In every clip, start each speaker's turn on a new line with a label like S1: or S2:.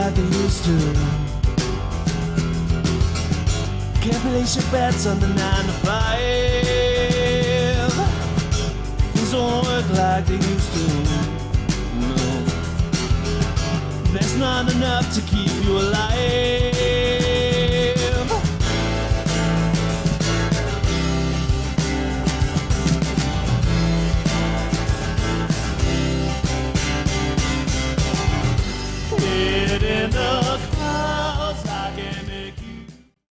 S1: like they used to. Can't place your bets on the 9 to 5. Things don't work like they used to. No, there's not enough to keep you alive.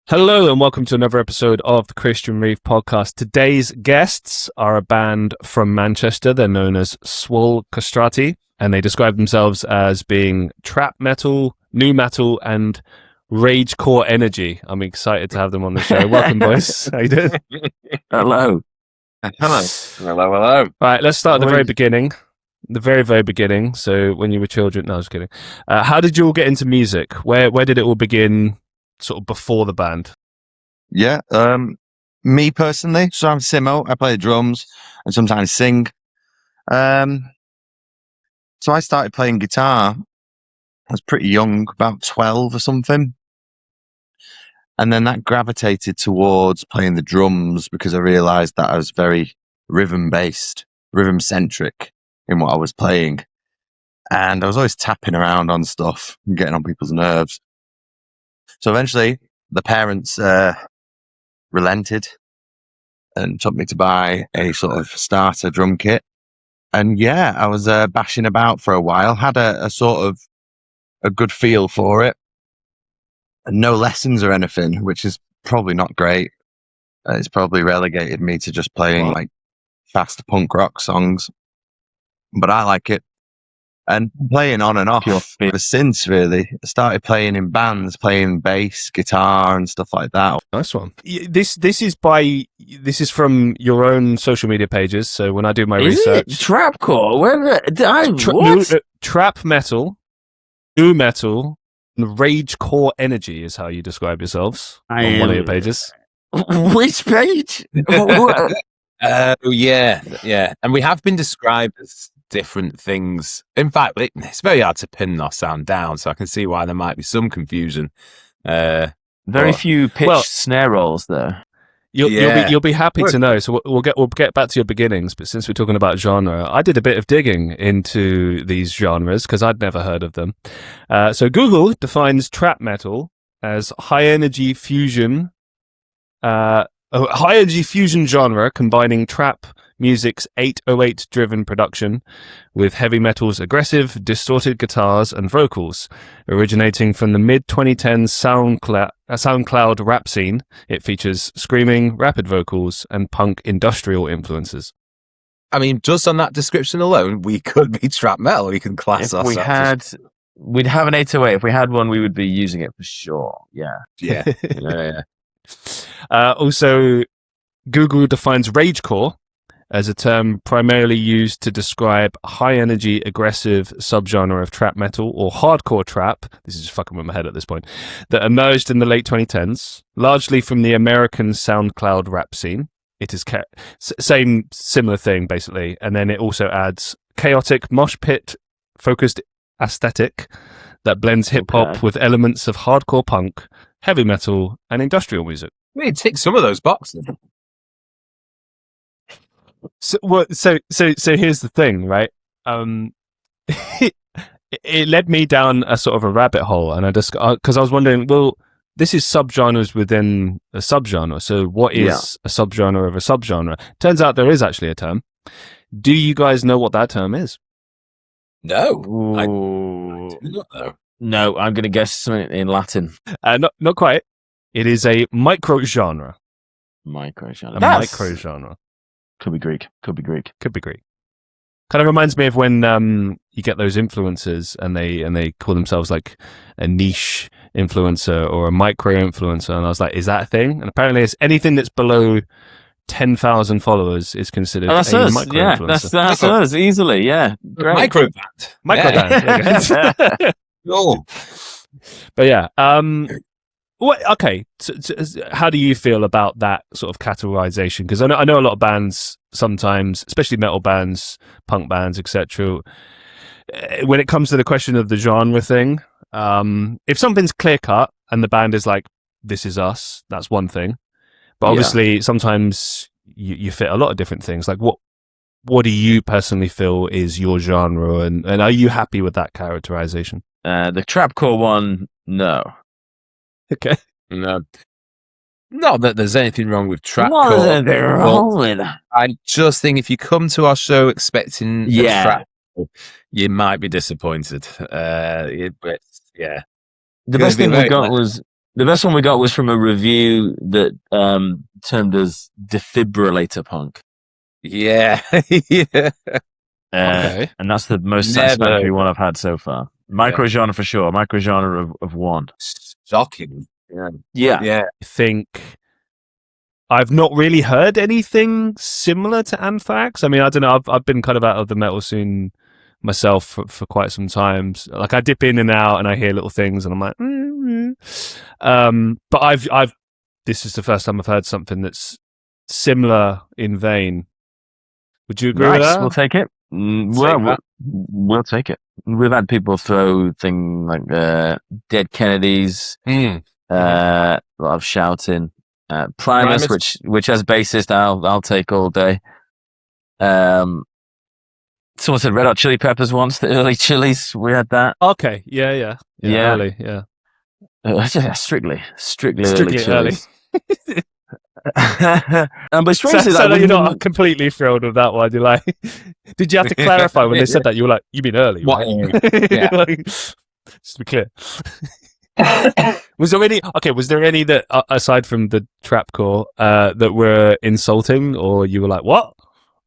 S2: Hello and welcome to another episode of the Christian Reeve Podcast. Today's guests are a band from Manchester. They're known as Swole Castrati, and they describe themselves as being trap metal, nu metal, and ragecore energy. I'm excited to have them on the show. Welcome, boys. How you doing?
S3: Hello.
S4: Hello. Hello. All
S2: right, let's start at the very beginning. The very, very beginning. So when you were children, no, I was kidding. How did you all get into music? Where did it all begin? Sort of before the band?
S3: Yeah, me personally, so I'm Simo. I play the drums and sometimes sing. So I started playing guitar. I was pretty young, about 12 or something. And then that gravitated towards playing the drums because I realised that I was very rhythm-based, rhythm-centric in what I was playing. And I was always tapping around on stuff and getting on people's nerves. So eventually, the parents relented and took me to buy a sort of starter drum kit. And yeah, I was bashing about for a while, had a sort of a good feel for it. And no lessons or anything, which is probably not great. It's probably relegated me to just playing like fast punk rock songs. But I like it. And playing on and off ever since, really. I started playing in bands, playing bass, guitar, and stuff like that.
S2: Nice one. This is from your own social media pages. So when I do my research,
S4: Trapcore.
S2: Trap metal, nu metal, and ragecore energy is how you describe yourselves on one of your pages.
S4: Which page? Yeah. And we have been described as different things. In fact, it's very hard to pin our sound down, so I can see why there might be some confusion.
S5: Very few pitched snare rolls there.
S2: You'll be happy to know. So we'll get back to your beginnings. But since we're talking about genre, I did a bit of digging into these genres because I'd never heard of them. So Google defines trap metal as high energy fusion. A high energy fusion genre combining trap music's 808 driven production with heavy metal's aggressive, distorted guitars and vocals. Originating from the mid 2010s SoundCloud rap scene, it features screaming, rapid vocals and punk industrial influences.
S4: I mean, just on that description alone, we could be trap metal. We can class ourselves.
S5: We'd have an 808. If we had one, we would be using it for sure. Yeah.
S2: Also, Google defines ragecore as a term primarily used to describe high-energy, aggressive subgenre of trap metal or hardcore trap. This is fucking with my head at this point. That emerged in the late 2010s, largely from the American SoundCloud rap scene. It is similar thing basically, and then it also adds chaotic mosh pit focused aesthetic that blends hip hop with elements of hardcore punk, heavy metal, and industrial music.
S4: We tick some of those boxes.
S2: So here's the thing, right? It led me down a sort of a rabbit hole, and I just because I was wondering, well, this is subgenres within a subgenre. So what is a subgenre of a subgenre? Turns out there is actually a term. Do you guys know what that term is?
S4: No, I do not know.
S5: No, I'm going to guess something in Latin.
S2: Not quite. It is a microgenre.
S5: Microgenre. Could be Greek.
S2: Kind of reminds me of when you get those influencers and they call themselves like a niche influencer or a micro influencer, and I was like, is that a thing? And apparently, it's anything that's below 10,000 followers is considered a micro influencer.
S5: That's us easily. Yeah, great.
S2: Microband.
S4: Oh.
S2: But yeah, okay. So, how do you feel about that sort of categorization? Because I know a lot of bands sometimes, especially metal bands, punk bands, etc. when it comes to the question of the genre thing, if something's clear cut and the band is like, this is us, that's one thing. But obviously, sometimes you fit a lot of different things. Like, what do you personally feel is your genre, and are you happy with that characterization?
S5: The trapcore one, no.
S2: Okay.
S4: No. Not that there's anything wrong with trapcore.
S5: What is anything wrong with that?
S4: I just think if you come to our show expecting a trapcore, you might be disappointed. But yeah.
S5: The best one we got was from a review that termed as defibrillator punk.
S4: Yeah. Yeah.
S2: Okay.
S5: And that's the most satisfactory one I've had so far. Microgenre for sure. Microgenre of one.
S4: Shocking.
S5: Yeah.
S2: I think I've not really heard anything similar to Anthrax. I mean, I don't know. I've been kind of out of the metal scene myself for quite some time. Like, I dip in and out, and I hear little things, and I'm like, but I've. This is the first time I've heard something that's similar in vein. Would you agree with that?
S5: We'll take it. We'll take it. We've had people throw things like Dead Kennedys, a lot of shouting. Primus, which has bassist, I'll take all day. Someone said Red Hot Chili Peppers once, the early Chili's. We had that.
S2: Okay, yeah. Early, yeah.
S5: Strictly early Chili's. But strangely,
S2: so you're not completely thrilled with that one. You're like, did you have to clarify when they said that? You were like, you mean early?
S4: What?
S2: Right?
S4: Yeah.
S2: Like, just to be clear. Was there any that aside from the trapcore that were insulting, or you were like, what?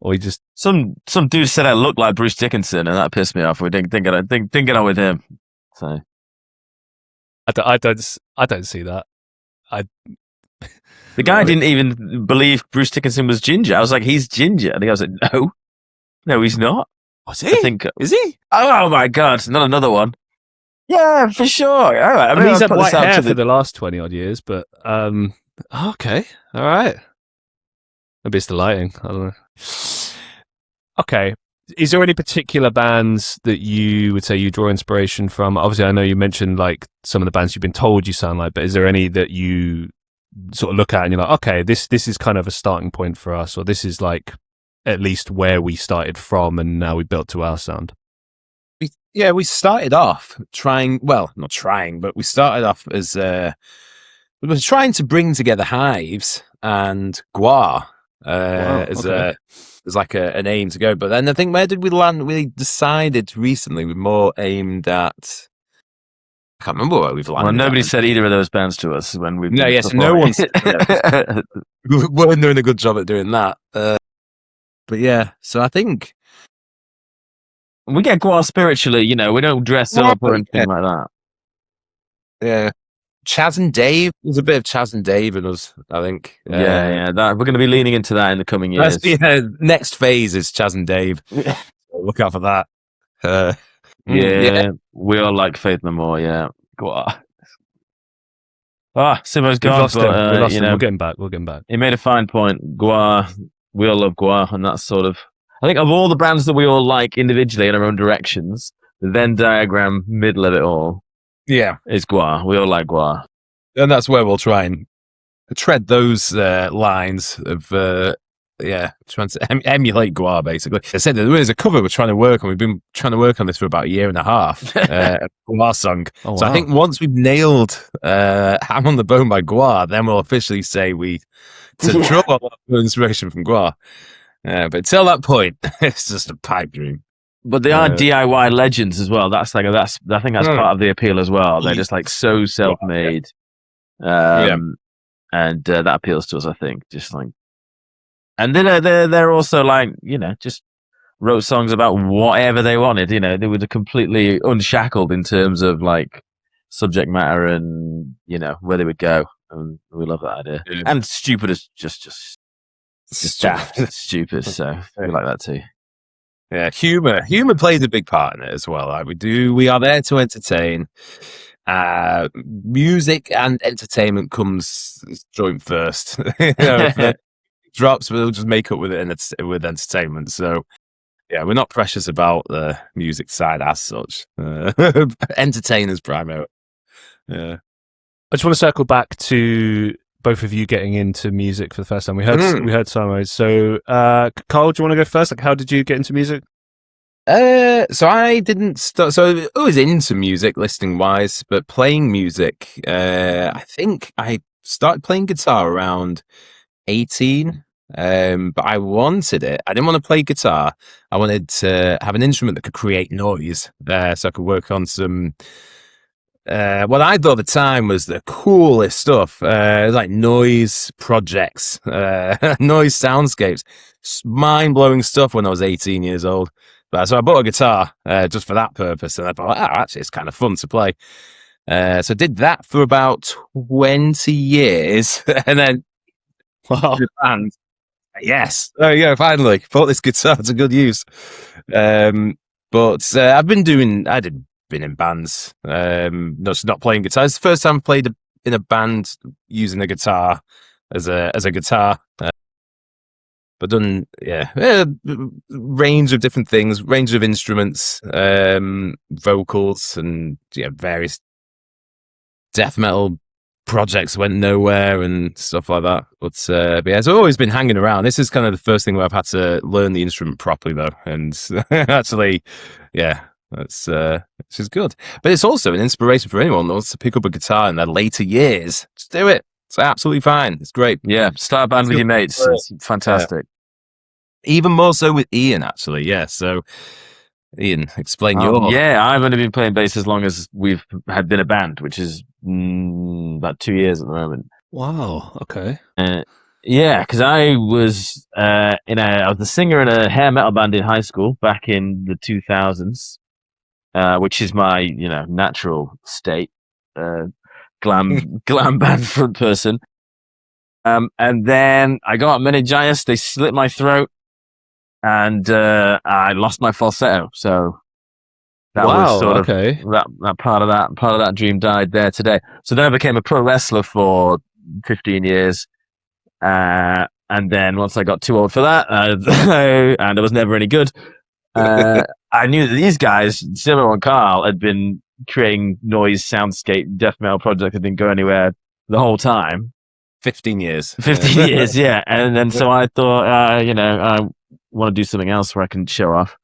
S2: Or you just
S5: some dude said I looked like Bruce Dickinson, and that pissed me off. We didn't get on with him. So
S2: I don't see that.
S5: The guy didn't even believe Bruce Dickinson was ginger. I was like, he's ginger. And the guy was like, no, he's not.
S2: Was he? Is he?
S5: Oh my God, not another one. Yeah, for sure. All right.
S2: I mean, he's had white hair for the last 20 odd years, but okay, all right. Maybe it's the lighting. I don't know. Okay. Is there any particular bands that you would say you draw inspiration from? Obviously, I know you mentioned like some of the bands you've been told you sound like, but is there any that you sort of look at and you're like, okay, this is kind of a starting point for us, or this is like at least where we started from and now we built to our sound?
S4: We started off not trying, but we started off as we were trying to bring together Hives and Gua as like an aim to go. But then I think, where did we land? We decided recently we're more aimed at, I can't remember where we've landed.
S5: Well, nobody said either of those bands to us when we.
S4: No, yes, no one. We weren't doing a good job at doing that. But yeah, so I think
S5: we get Gua spiritually. You know, we don't dress up or anything like that.
S4: Yeah, Chaz and Dave. There's a bit of Chaz and Dave in us, I think.
S5: That we're going to be leaning into that in the coming years.
S4: Next phase is Chaz and Dave. So look out for that.
S5: We all like Faith No More. Yeah, Gua. Simo's gone.
S2: We lost him. We'll get him back.
S5: He made a fine point. Gua. We all love Gua, and that's sort of. I think of all the bands that we all like individually in our own directions, the Venn diagram middle of it all.
S4: Yeah,
S5: is Gua. We all like Gua,
S4: and that's where we'll try and tread those lines of trying to emulate Gua. Basically, I said that there is a cover we're trying to work on. We've been trying to work on this for about a year and a half. A Gua song.
S2: Oh,
S4: so
S2: wow.
S4: I think once we've nailed "Ham on the Bone" by Gua, then we'll officially say we draw a lot of inspiration from Gua. But until that point, it's just a pipe dream.
S5: But they are DIY legends as well. I think that's part of the appeal as well. They're just like so self-made, and that appeals to us. I think just like, and they're also like, you know, just wrote songs about whatever they wanted. You know, they were completely unshackled in terms of like subject matter and, you know, where they would go. And we love that idea. Yeah. And stupid is just daft, stupid. So we like that too.
S4: Yeah, humor plays a big part in it as well. Like we are there to entertain. Music and entertainment comes joint first. You know, if it drops, we'll just make up with it with entertainment. So Yeah, we're not precious about the music side as such. Entertainers primarily. Yeah.
S2: I just want to circle back to both of you getting into music for the first time. We heard Samo. So, Carl, do you want to go first? Like, how did you get into music?
S4: So I didn't start. So I was into music, listening wise, but playing music. I think I started playing guitar around 18. But I wanted it. I didn't want to play guitar. I wanted to have an instrument that could create noise, so I could work on some. What I thought at the time was the coolest stuff, like noise projects, noise soundscapes, mind-blowing stuff when I was 18 years old. But so I bought a guitar just for that purpose, and I thought, actually, it's kind of fun to play. So I did that for about 20 years, and then the band. Yes, there you go. Finally, put this guitar to good use. But I've been in bands. Not playing guitar. It's the first time I played in a band using a guitar as a guitar. But done, range of different things, range of instruments, vocals, and various death metal projects went nowhere and stuff like that. But yeah, it's always been hanging around. This is kind of the first thing where I've had to learn the instrument properly, though, and actually, this is good. But it's also an inspiration for anyone that wants to pick up a guitar in their later years. Just do it. It's absolutely fine. It's great.
S5: Yeah, start a band with your mates. It's fantastic.
S4: Yeah. Even more so with Ian, actually. Yeah. So, Ian, explain your.
S5: Yeah, I've only been playing bass as long as we've been a band, which is about 2 years at the moment.
S2: Wow. Okay.
S5: Yeah, because I was I was the singer in a hair metal band in high school back in the 2000s, which is my natural state, glam band front person. And then I got meningitis. They slit my throat, and I lost my falsetto. So that was sort of that part of that dream died there today. So then I became a pro wrestler for 15 years. And then once I got too old for that, and it was never any good, I knew that these guys, Simo and Carl, had been creating noise, soundscape, death metal projects that didn't go anywhere the whole time.
S4: 15 years.
S5: 15 years, yeah. And then so I thought, I want to do something else where I can show off.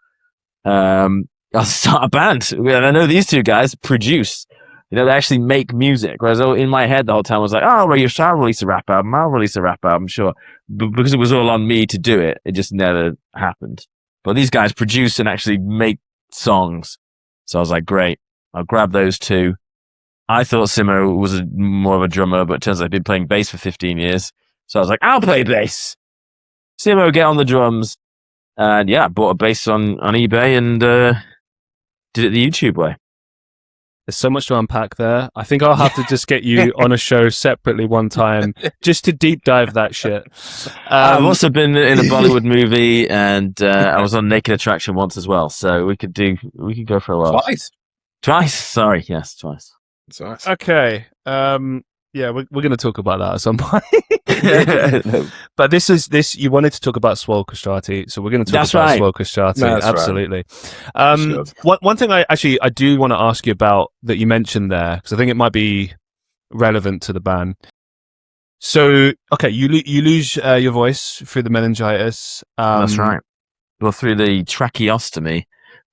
S5: I'll start a band. And I know these two guys produce. They actually make music. Whereas in my head the whole time I was like, I'll release a rap album, sure. But because it was all on me to do it, it just never happened. But these guys produce and actually make songs. So I was like, great, I'll grab those two. I thought Simo was more of a drummer, but it turns out I've been playing bass for 15 years. So I was like, I'll play bass. Simo, get on the drums. And yeah, I bought a bass on eBay and did it the YouTube way.
S2: There's so much to unpack there. I think I'll have to just get you on a show separately one time just to deep dive that shit.
S5: I've also been in a Bollywood movie, and I was on Naked Attraction once as well. So we could go for a while. Twice. Sorry, yes, twice.
S2: Okay. Yeah, we're going to talk about that at some point. But this you wanted to talk about Swole Castrati, so we're going to talk about Swole Castrati. No, absolutely. Right. One thing I do want to ask you about that you mentioned there, because I think it might be relevant to the band. So, okay, you lose your voice through the meningitis.
S5: That's right. Well, through the tracheostomy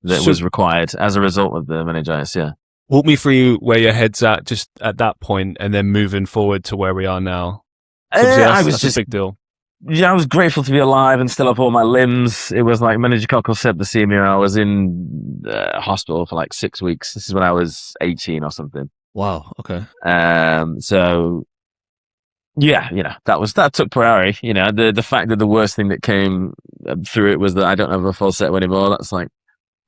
S5: that was required as a result of the meningitis. Yeah.
S2: Walk me through where your head's at just at that point, and then moving forward to where we are now. That's a big deal.
S5: Yeah, I was grateful to be alive and still have all my limbs. It was like meningococcal septicemia. I was in hospital for like 6 weeks. This is when I was 18 or something.
S2: Wow. Okay.
S5: So yeah, that took priority. The fact that the worst thing that came through it was that I don't have a falsetto anymore.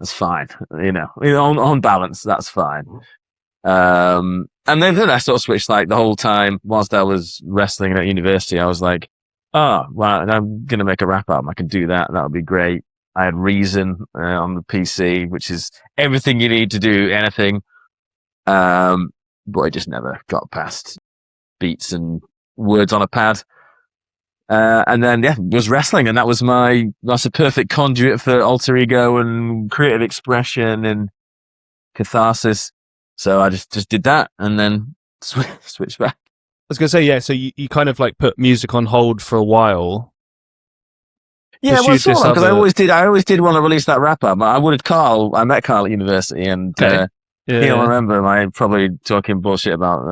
S5: That's fine, on balance, that's fine. And then I sort of switched, like, the whole time whilst I was wrestling at university. I was like, well, I'm going to make a rap album. I can do that. That would be great. I had Reason on the PC, which is everything you need to do anything. But I just never got past beats and words on a pad. And then, was wrestling. And that's a perfect conduit for alter ego and creative expression and catharsis. So I just did that and then switched back.
S2: I was going to say, yeah, so you kind of like put music on hold for a while.
S5: Yeah, well, sort of, because I always did want to release that rap album. I met Carl at university, and he'll remember my probably talking bullshit about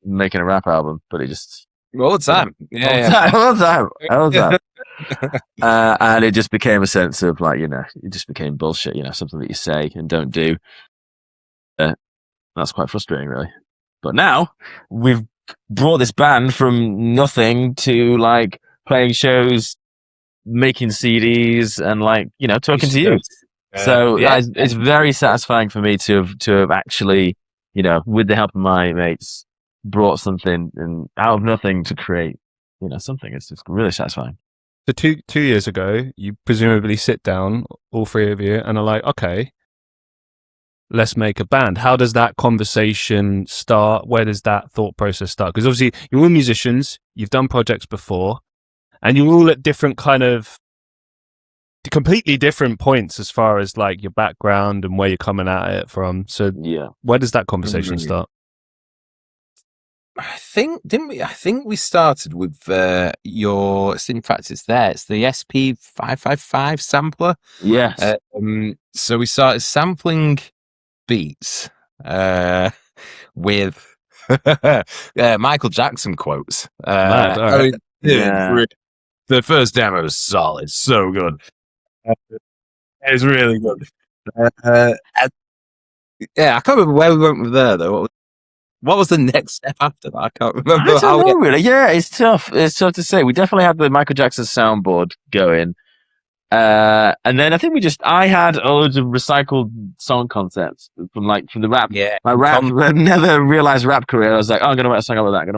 S5: making a rap album, but it just
S4: all the time,
S5: all the time. And it just became a sense of like, it just became bullshit, something that you say and don't do. That's quite frustrating, really. But now we've brought this band from nothing to like playing shows, making CDs, and like talking to you. So it's very satisfying for me to have actually, with the help of my mates, brought something and out of nothing to create, something. It's just really satisfying.
S2: So 2 years ago, you presumably sit down, all three of you, and are like, okay, let's make a band. How does that conversation start? Where does that thought process start? Because obviously you're all musicians, you've done projects before, and you're all at different kind of completely different points as far as like your background and where you're coming at it from. So where does that conversation start?
S4: I think we started with in fact it's there. It's the SP555 sampler.
S5: Yes.
S4: So we started sampling beats with Michael Jackson quotes. The first demo was solid, so good. It's really good. I can't remember where we went with there though. What was the next step after that? I can't remember.
S5: I don't know, really. Yeah, it's tough. It's tough to say. We definitely had the Michael Jackson soundboard going. And then I think I had loads of recycled song concepts from the rap.
S4: Yeah.
S5: My never realized rap career. I was like, I'm going to write a song about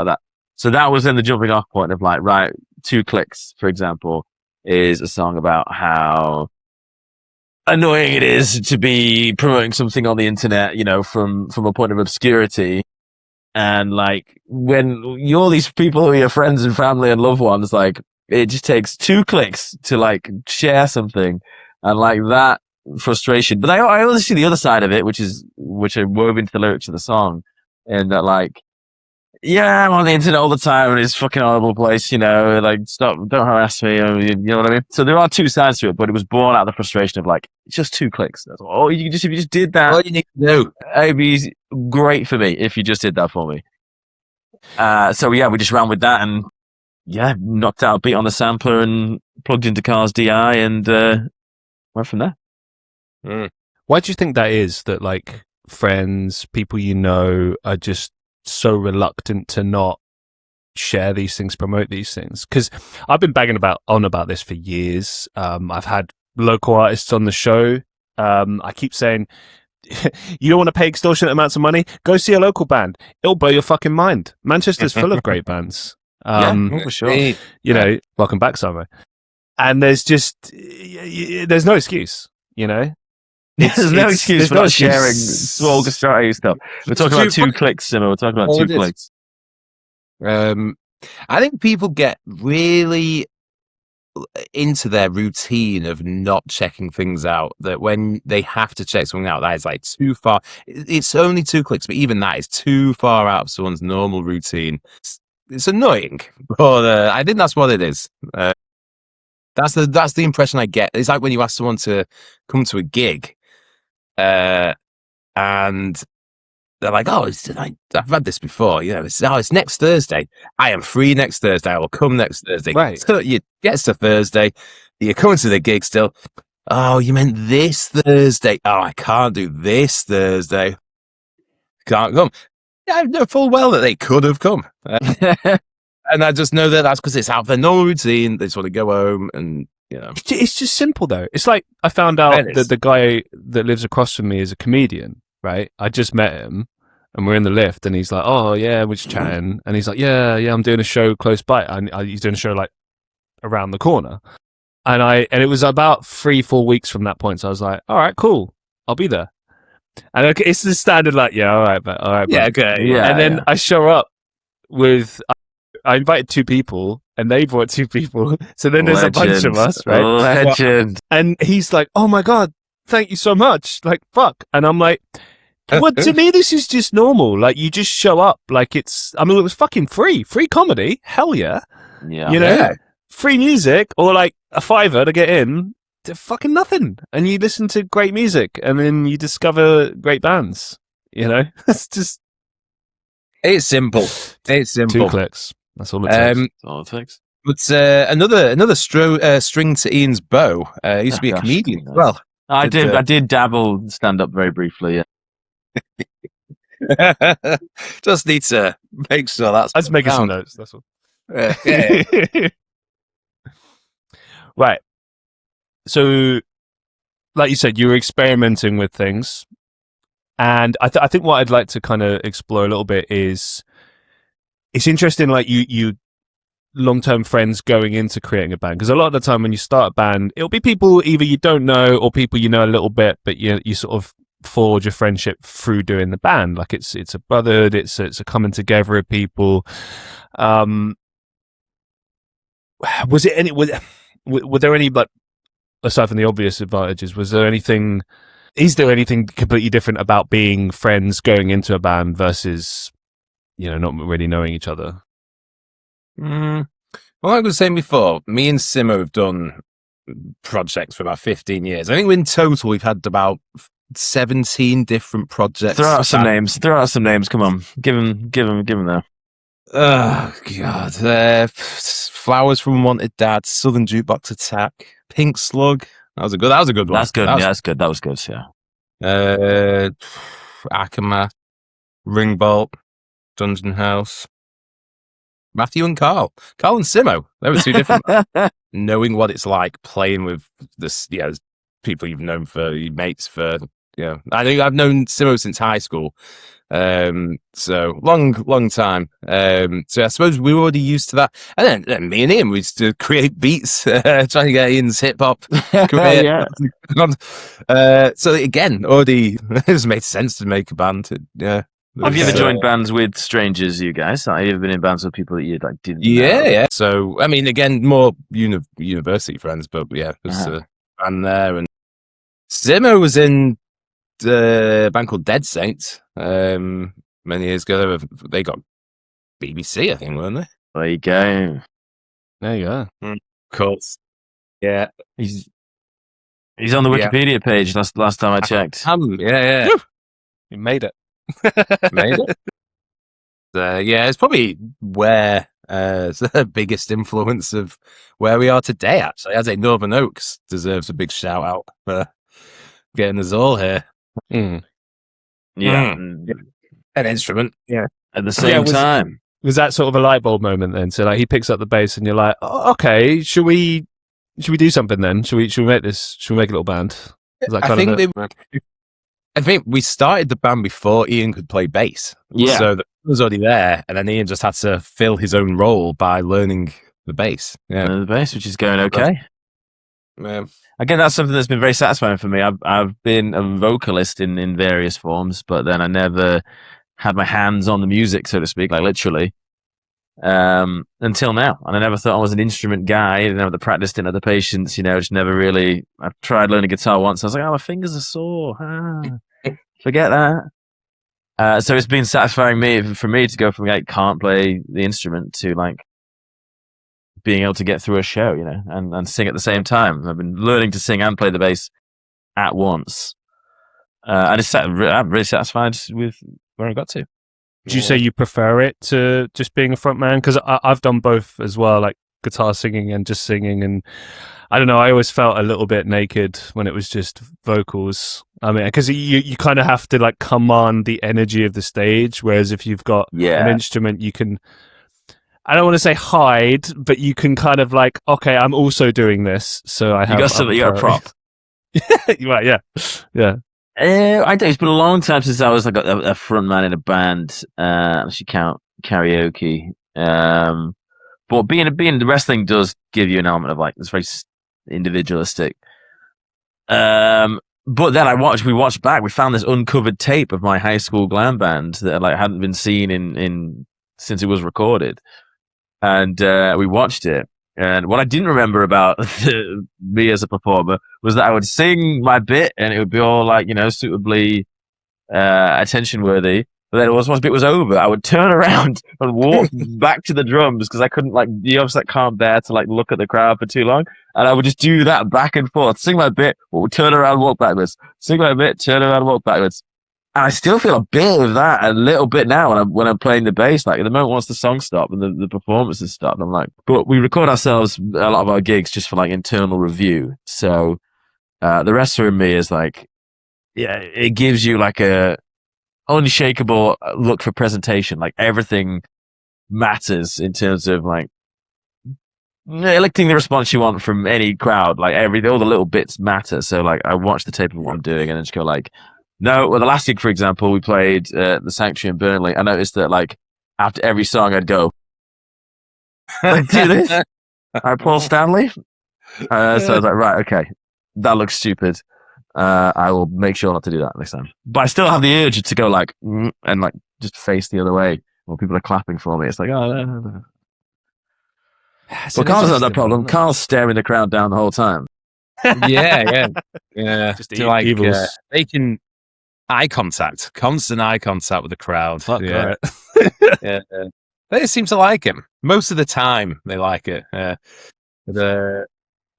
S5: that. So that was then the jumping off point of like, right, 2 Clicks, for example, is a song about how annoying it is to be promoting something on the internet, from a point of obscurity. And like when you're these people who are your friends and family and loved ones, like it just takes 2 clicks to like share something, and like that frustration. But I also see the other side of it, which I wove into the lyrics of the song, and that like, yeah, I'm on the internet all the time and it's a fucking horrible place, like stop, don't harass me, you know what I mean? So there are 2 sides to it, but it was born out of the frustration of like, it's just 2 clicks. That's all. If you just did that,
S4: all you need to do.
S5: It'd be great for me if you just did that for me. So yeah, we just ran with that and knocked out a beat on the sampler and plugged into Car's DI and went from there.
S2: Why do you think that is, that like friends, people are just so reluctant to not share these things, promote these things? Because I've been banging on about this for years. I've had local artists on the show. I keep saying, you don't want to pay extortionate amounts of money? Go see a local band. It'll blow your fucking mind. Manchester's full of great bands.
S5: For sure.
S2: Welcome back, Summer. And there's no excuse,
S5: There's no excuse for not sharing Swole Castrati stuff. We're talking about 2 clicks, Simon. We're talking about 2 clicks.
S4: I think people get really into their routine of not checking things out, that when they have to check something out, that is like too far. It's only 2 clicks, but even that is too far out of someone's normal routine. It's annoying, but I think that's what it is. That's the impression I get. It's like when you ask someone to come to a gig, and they're like, "Oh, I've had this before. It's next Thursday. I am free next Thursday. I will come next Thursday."
S2: Right.
S4: So you get to Thursday, you're coming to the gig still. Oh, you meant this Thursday? Oh, I can't do this Thursday. Can't come. I know full well that they could have come. And I just know that that's because it's out of their normal routine. They just want to go home and,
S2: It's just simple, though. It's like I found out that the guy that lives across from me is a comedian, right? I just met him and we're in the lift and he's like, oh, yeah, we're just chatting. And he's like, yeah, I'm doing a show close by. And he's doing a show like around the corner. And it was about 3-4 weeks from that point. So I was like, all right, cool. I'll be there. And it's the standard like, yeah, all right, but
S4: yeah, okay.
S2: Yeah, and then I show up with, I invited 2 people and they brought 2 people. So then there's a bunch of us, right?
S5: Legend.
S2: And he's like, "Oh my God, thank you so much." Like, fuck. And I'm like, well, to me, this is just normal. Like, you just show up. Like, it was fucking free comedy. Hell yeah.
S5: Yeah.
S2: You know, free music or like a $5 to get in to fucking nothing. And you listen to great music and then you discover great bands, you know,
S4: It's simple.
S2: 2 clicks. That's all it takes.
S5: That's all it takes.
S4: But another string to Ian's bow. He used to be a comedian as well.
S5: I did dabble stand up very briefly. Yeah.
S4: Just need to make sure that's.
S2: I was making some notes. That's all.
S4: Yeah.
S2: Right. So, like you said, you were experimenting with things, and I think what I'd like to kind of explore a little bit is it's interesting. Like you long-term friends going into creating a band, because a lot of the time when you start a band, it'll be people either you don't know or people you know a little bit, but you sort of forge a friendship through doing the band. Like it's a brotherhood, it's a coming together of people. Was it any? Were there any, like, aside from the obvious advantages, is there anything completely different about being friends going into a band versus, not really knowing each other?
S4: Well, like I was saying before, me and Simo have done projects for about 15 years. I think in total we've had about 17 different projects.
S5: Throw out some names. Come on, give them there.
S4: Oh God! Flowers from Wanted Dad, Southern Jukebox Attack, Pink Slug. That was a good one.
S5: That's good. That's good. That was good. Yeah.
S4: Akama, Ringbolt, Dungeon House, Matthew and Carl and Simo. They were 2 different. Knowing what it's like playing with this, people you've known for your mates for. I think I've known Simo since high school. So long time. So I suppose we were already used to that. And then me and Ian, we used to create beats, trying to get Ian's hip hop career. So again, already it just made sense to make a band. Yeah.
S5: Have you ever joined bands with strangers, you guys? Have you ever been in bands with people that you didn't know?
S4: Yeah. So I mean, again, more university friends, but yeah, there's a band there. And Simo was in a band called Dead Saints many years ago. They got BBC, I think, weren't they?
S5: There you go.
S2: There you go.
S4: Of course. Yeah.
S5: He's on the Wikipedia page last time I checked.
S4: Yeah.
S2: You made it.
S4: It's probably where it's the biggest influence of where we are today, actually. I'd say Northern Oaks deserves a big shout out for getting us all here.
S5: Yeah.
S4: An instrument. Yeah.
S5: At the same time.
S2: Was that sort of a light bulb moment then? So like he picks up the bass and you're like, oh, okay, should we do something then? Should we make a little band? Is that
S4: I think we started the band before Ian could play bass.
S5: Yeah.
S4: So that was already there, and then Ian just had to fill his own role by learning the bass. Yeah.
S5: The bass, which is going okay.
S4: Yeah.
S5: Again, that's something that's been very satisfying for me. I've been a vocalist in various forms, but then I never had my hands on the music, so to speak, like literally, until now. And I never thought I was an instrument guy. I didn't have the practice, didn't have the patience, just never really. I tried learning guitar once. I was like, my fingers are sore. Forget that. So it's been satisfying for me to go from like can't play the instrument to like being able to get through a show, and sing at the same time. I've been learning to sing and play the bass at once. And I'm really satisfied with where I got to.
S2: Would you say you prefer it to just being a front man? Because I've done both as well, like guitar singing and just singing. And I don't know, I always felt a little bit naked when it was just vocals. I mean, because you kind of have to like command the energy of the stage. Whereas if you've got an instrument, you can, I don't want to say hide, but you can kind of like, okay, I'm also doing this. So I have.
S5: You got a prop.
S2: Right, yeah.
S5: I think it's been a long time since I was like a front man in a band. Unless you count karaoke. But being the wrestling does give you an element of like it's very individualistic. But then we watched back. We found this uncovered tape of my high school glam band that like hadn't been seen in since it was recorded. and we watched it. And what I didn't remember about me as a performer was that I would sing my bit, and it would be all like, suitably attention worthy. But then once the bit was over, I would turn around and walk back to the drums because I couldn't you obviously can't bear to look at the crowd for too long, and I would just do that back and forth, sing my bit, turn around, walk backwards, sing my bit, turn around, walk backwards. And I still feel a bit of that a little bit now when I'm playing the bass. Like, at the moment, once the song stopped and the performances stopped, I'm like, but we record ourselves a lot of our gigs just for internal review. So the rest of me is it gives you a unshakable look for presentation. Like, everything matters in terms of electing the response you want from any crowd. All the little bits matter. So I watch the tape of what I'm doing and then just go no, well, the last gig, for example, we played the Sanctuary in Burnley. I noticed that, after every song, I'd go, do this. Paul Stanley. So I was like, right, okay, that looks stupid. I will make sure not to do that next time. But I still have the urge to go and just face the other way while people are clapping for me. It's like, oh, no. Well, Carl's not that problem. Carl's staring the crowd down the whole time.
S4: Yeah.
S2: Just evils.
S4: Making constant eye contact with the crowd.
S2: Fuck
S4: yeah. Yeah. They seem to like him most of the time. They like it. I don't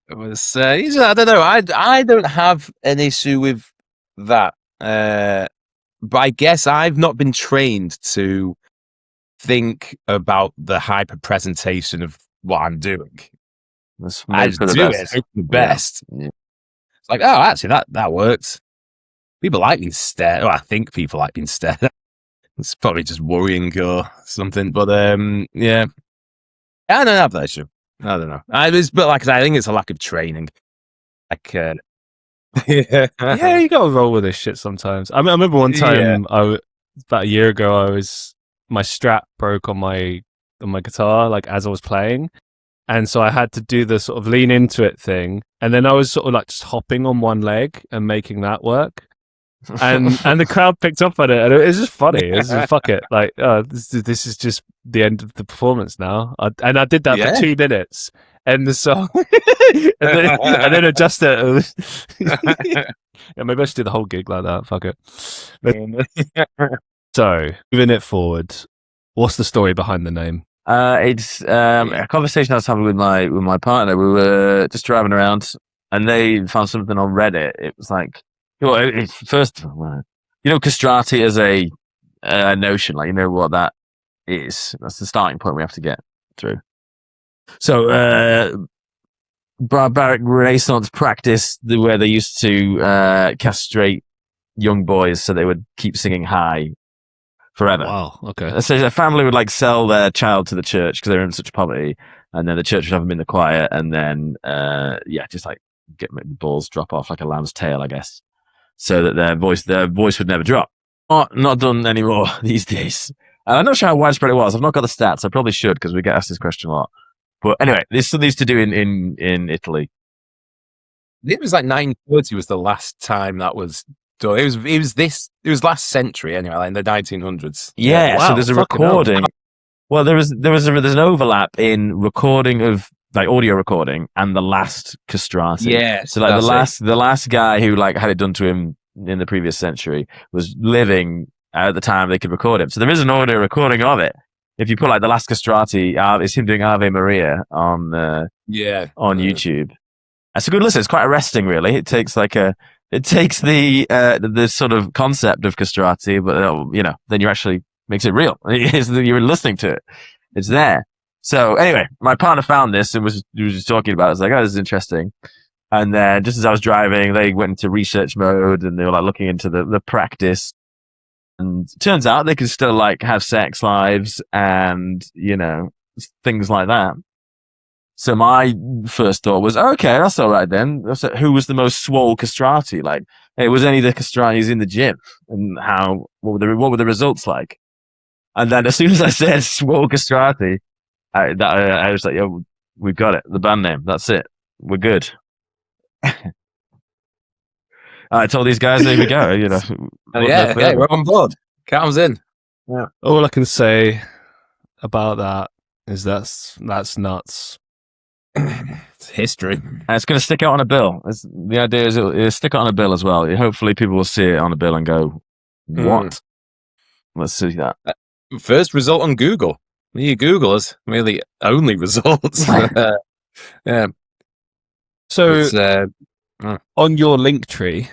S4: know. I don't have an issue with that. But I guess I've not been trained to think about the hyper presentation of what I'm doing. I just do it. It's the best. Yeah. It's like, oh, actually, that works. People like being stared. I think people like being stared at. It's probably just worrying or something. But yeah, I don't have that issue. I don't know. I think it's a lack of training. Yeah,
S2: you got to roll with this shit sometimes. I remember one time, about a year ago, my strap broke on my guitar, as I was playing. And so I had to do the sort of lean into it thing. And then I was sort of just hopping on one leg and making that work. And the crowd picked up on it, and it was just funny. It was just, fuck it, this is just the end of the performance now. I did that for 2 minutes, and the song, and then adjust it. Maybe I should do the whole gig like that. Fuck it. So moving it forward, what's the story behind the name?
S5: It's a conversation I was having with my partner. We were just driving around, and they found something on Reddit. It was first of all, castrati as a notion, what that is. That's the starting point we have to get through. So, barbaric Renaissance practice where they used to castrate young boys so they would keep singing high forever.
S2: Wow. Okay.
S5: So a family would sell their child to the church because they were in such poverty, and then the church would have them in the choir, and then just get the balls drop off like a lamb's tail, I guess, so that their voice would never drop. Not done anymore these days. And I'm not sure how widespread it was. I've not got the stats. I probably should, because we get asked this question a lot. But anyway, there's something to do in Italy.
S4: It was 930 was the last time that was done. It was last century anyway, in the 1900s.
S5: Yeah. Wow, so there's a recording. Well, there's an overlap in recording of audio recording and the last castrati.
S4: Yeah.
S5: So the last guy who had it done to him in the previous century was living at the time they could record him. So there is an audio recording of it. If you put the last castrati, it's him doing Ave Maria on YouTube. It's a good listen. It's quite arresting, really. It takes the sort of concept of castrati, but then you actually makes it real. You're listening to it. It's there. So anyway, my partner found this and was just talking about it. I was like, oh, this is interesting. And then just as I was driving, they went into research mode and they were looking into the practice. And it turns out they can still have sex lives and, things like that. So my first thought was, okay, that's all right then. Who was the most swole castrati? Was any of the castratis in the gym? And what were the results like? And then as soon as I said swole castrati, I was like, yo, we've got it. The band name. That's it. We're good. I told these guys, there we go.
S4: We're on board. Count us in.
S2: Yeah. All I can say about that Is that's nuts.
S4: It's history.
S5: And it's going to stick out on a bill. The idea is it'll stick it on a bill as well. Hopefully people will see it on a bill and go, what? Let's see that.
S4: First result on Google. You Google is really only results. Yeah.
S2: So on your link tree,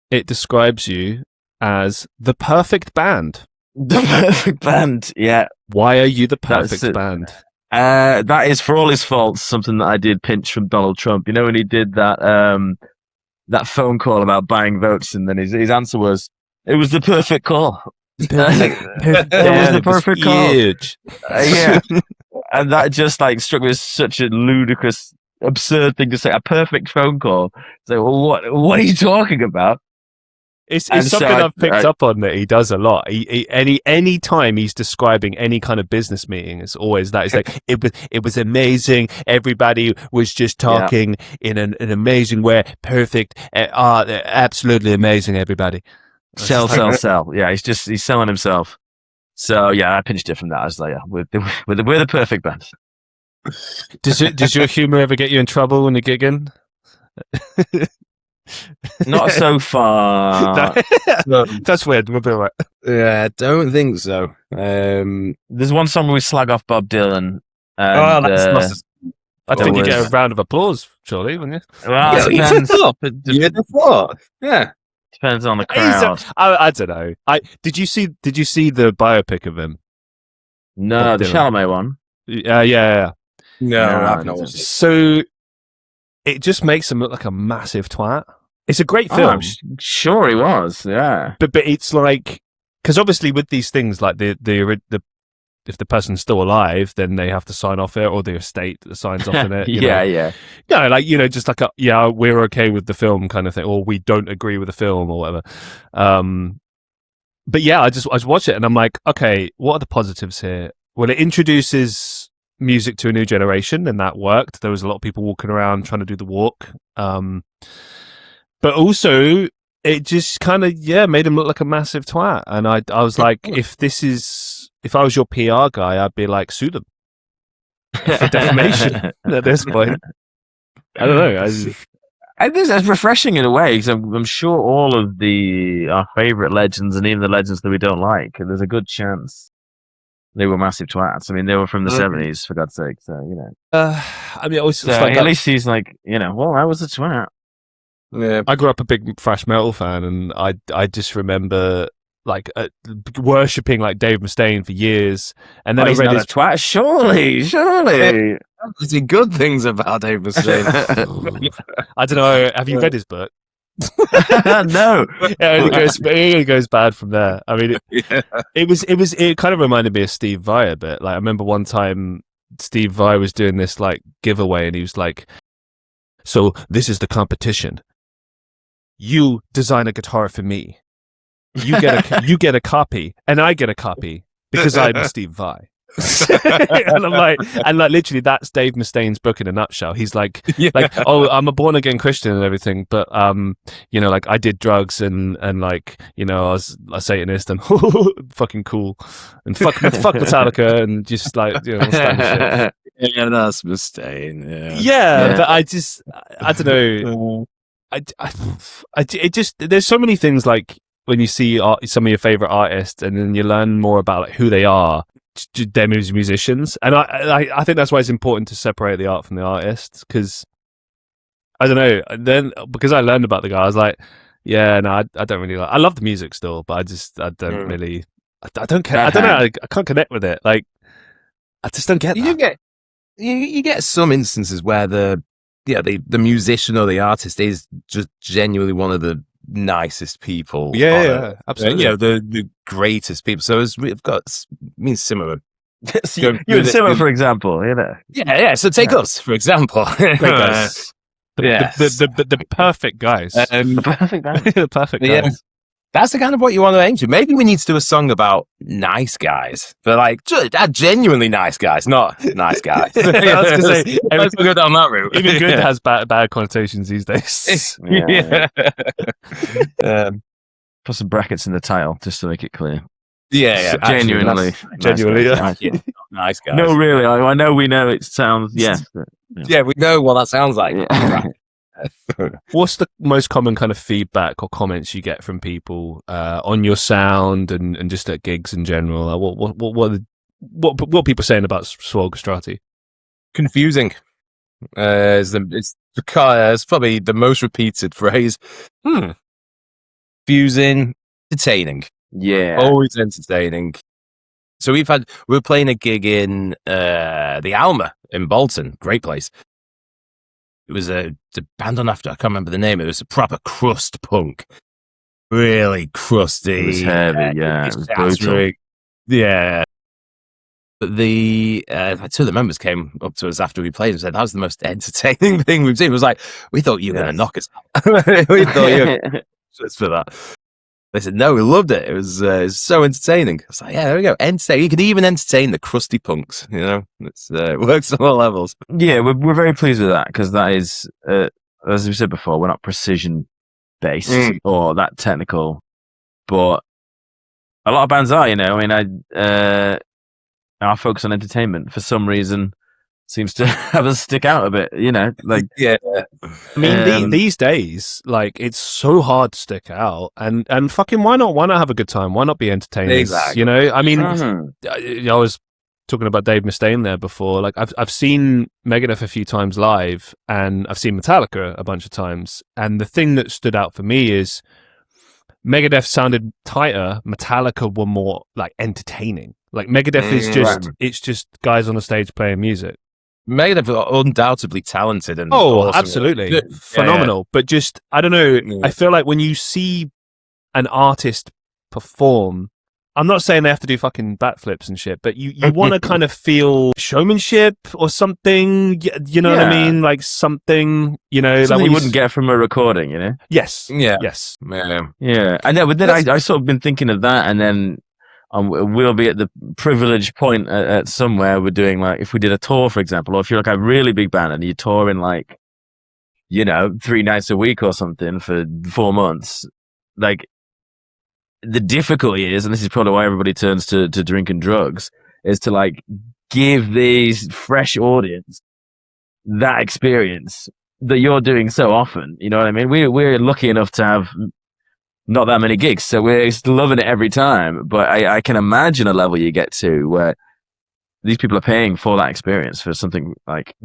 S2: it describes you as the perfect band.
S5: The perfect band, yeah.
S2: Why are you the perfect band?
S5: That is, for all his faults, something that I did pinch from Donald Trump. You know, when he did that phone call about buying votes, and then his answer was, it was the perfect call. It was the perfect call.
S2: Huge.
S5: Yeah. And that just like struck me as such a ludicrous, absurd thing to say. A perfect phone call. So, well, what are you talking about?
S2: It's something I've picked up on that he does a lot. Any time he's describing any kind of business meeting, it's always that. It's like it was amazing. Everybody was just talking in an amazing way. Perfect. Absolutely amazing. Everybody.
S5: Sell. Yeah, he's selling himself. So yeah, I pinched it from that. I was like, yeah, we're the perfect band.
S2: Does your humor ever get you in trouble when you're gigging?
S5: Not so far.
S2: No, that's weird. We'll be right.
S4: Yeah, I don't think so.
S5: There's one song where we slag off Bob Dylan.
S2: I think you get a round of applause, surely, wouldn't you?
S5: Well,
S4: it depends. Yeah.
S5: Depends on the crowd.
S2: I don't know. Did you see the biopic of him?
S5: No, the Chalamet one.
S2: Yeah.
S4: No, I've not watched it.
S2: So it just makes him look like a massive twat. It's a great film.
S5: I'm sure he was, yeah.
S2: But it's like, because obviously with these things, like the if the person's still alive, then they have to sign off it, or the estate signs off in it.
S5: Yeah.
S2: Yeah, like, just like we're okay with the film kind of thing, or we don't agree with the film, or whatever. But yeah, I watch it and I'm like, okay, what are the positives here? Well, it introduces music to a new generation, and that worked. There was a lot of people walking around trying to do the walk. But also, it just kind of, made him look like a massive twat. And I was like, if I was your PR guy, I'd be like, sue them for defamation at this point. I don't know.
S5: I think that's refreshing in a way, because I'm sure all of our favourite legends, and even the legends that we don't like, there's a good chance they were massive twats. I mean, they were from the 70s, for God's sake. So,
S2: I mean,
S5: at least he's like, well, I was a twat.
S2: Yeah, I grew up a big thrash metal fan, and I just remember like worshipping like Dave Mustaine for years, and then I read his
S5: twat. Surely.
S4: There's good things about Dave Mustaine.
S2: I don't know. Have you read his book?
S5: No.
S2: It goes bad from there. I mean, it kind of reminded me of Steve Vai a bit. Like, I remember one time Steve Vai was doing this like giveaway, and he was like, "So this is the competition. You design a guitar for me. You get a copy, and I get a copy because I'm Steve Vai." and I'm like, literally, that's Dave Mustaine's book in a nutshell. He's like, oh, I'm a born again Christian and everything, but like I did drugs and like, I was a Satanist and fucking cool, and fuck Metallica, and just like, all standard shit.
S4: Yeah, that's Mustaine.
S2: Yeah, but I don't know. It just, there's so many things like when you see some of your favorite artists, and then you learn more about like who they are, them as musicians, and I think that's why it's important to separate the art from the artist, because I don't know. Then because I learned about the guy, I was like, I don't really like. I love the music still, but I don't really. I don't care. I don't know. I can't connect with it. Like, I just don't get that.
S4: You get some instances where the musician or the artist is just genuinely one of the nicest people.
S2: Yeah, absolutely.
S4: The greatest people. So we've got similar.
S5: You and Simmer, for example,
S4: Yeah. So take us, for example.
S2: Great guys. The perfect guys.
S5: The perfect guys.
S2: The perfect guys.
S4: Yeah. That's the kind of what you want to aim to. Maybe we need to do a song about nice guys, but like genuinely nice guys, not nice guys.
S2: I was going to say,
S4: let's go down that route.
S2: Even good has bad connotations these days.
S5: Put some brackets in the title just to make it clear.
S4: Yeah,
S5: genuinely,
S2: genuinely.
S4: Nice guys.
S5: No, really, I know we know it sounds.
S4: Yeah, we know what that sounds like.
S5: Yeah.
S2: What's the most common kind of feedback or comments you get from people on your sound and just at gigs in general? Like, what are people saying about Swole Castrati?
S4: Confusing. It's probably the most repeated phrase. Confusing, entertaining.
S5: Yeah,
S4: Always entertaining. So we were playing a gig in the Alma in Bolton, great place. It was the band on after, I can't remember the name. It was a proper crust punk, really crusty.
S5: it was heavy. It was brutal.
S4: Yeah. But two of the members came up to us after we played and said, that was the most entertaining thing we've seen. It was like, we thought you were going to knock us out. We thought you were just for that. They said, no, we loved it. It was so entertaining. I was like, yeah, there we go. Entertain. You can even entertain the crusty punks, you know? It works on all levels.
S5: Yeah, we're very pleased with that because that is, as we said before, we're not precision-based or that technical, but a lot of bands are, you know? I mean, our focus on entertainment, for some reason, seems to have us stick out a bit, you know, like
S4: yeah.
S2: I mean, these days, like it's so hard to stick out, and fucking why not have a good time? Why not be entertainers?
S4: Exactly.
S2: You know, I mean, I was talking about Dave Mustaine there before. Like I've seen Megadeth a few times live, and I've seen Metallica a bunch of times, and the thing that stood out for me is Megadeth sounded tighter. Metallica were more like entertaining. Like Megadeth is just it's just guys on the stage playing music.
S4: Megadeth are undoubtedly talented and
S2: awesome. Absolutely phenomenal. Yeah. But just I don't know. Yeah. I feel like when you see an artist perform, I'm not saying they have to do fucking backflips and shit, but you want to kind of feel showmanship or something. You know what I mean? Like something. You know,
S5: something
S2: like
S5: you wouldn't get from a recording. You know?
S2: Yes.
S4: Yeah.
S2: Yes.
S5: Yeah. I know, but then I sort of been thinking of that, and then. We'll be at the privileged point at somewhere we're doing, like, if we did a tour, for example, or if you're like a really big band and you're touring like, you know, 3 nights a week or something for 4 months, like the difficulty is, and this is probably why everybody turns to drink and drugs, is to like give these fresh audience that experience that you're doing so often. You know what I mean? We're lucky enough to have not that many gigs, so we're loving it every time. But I can imagine a level you get to where these people are paying for that experience, for something like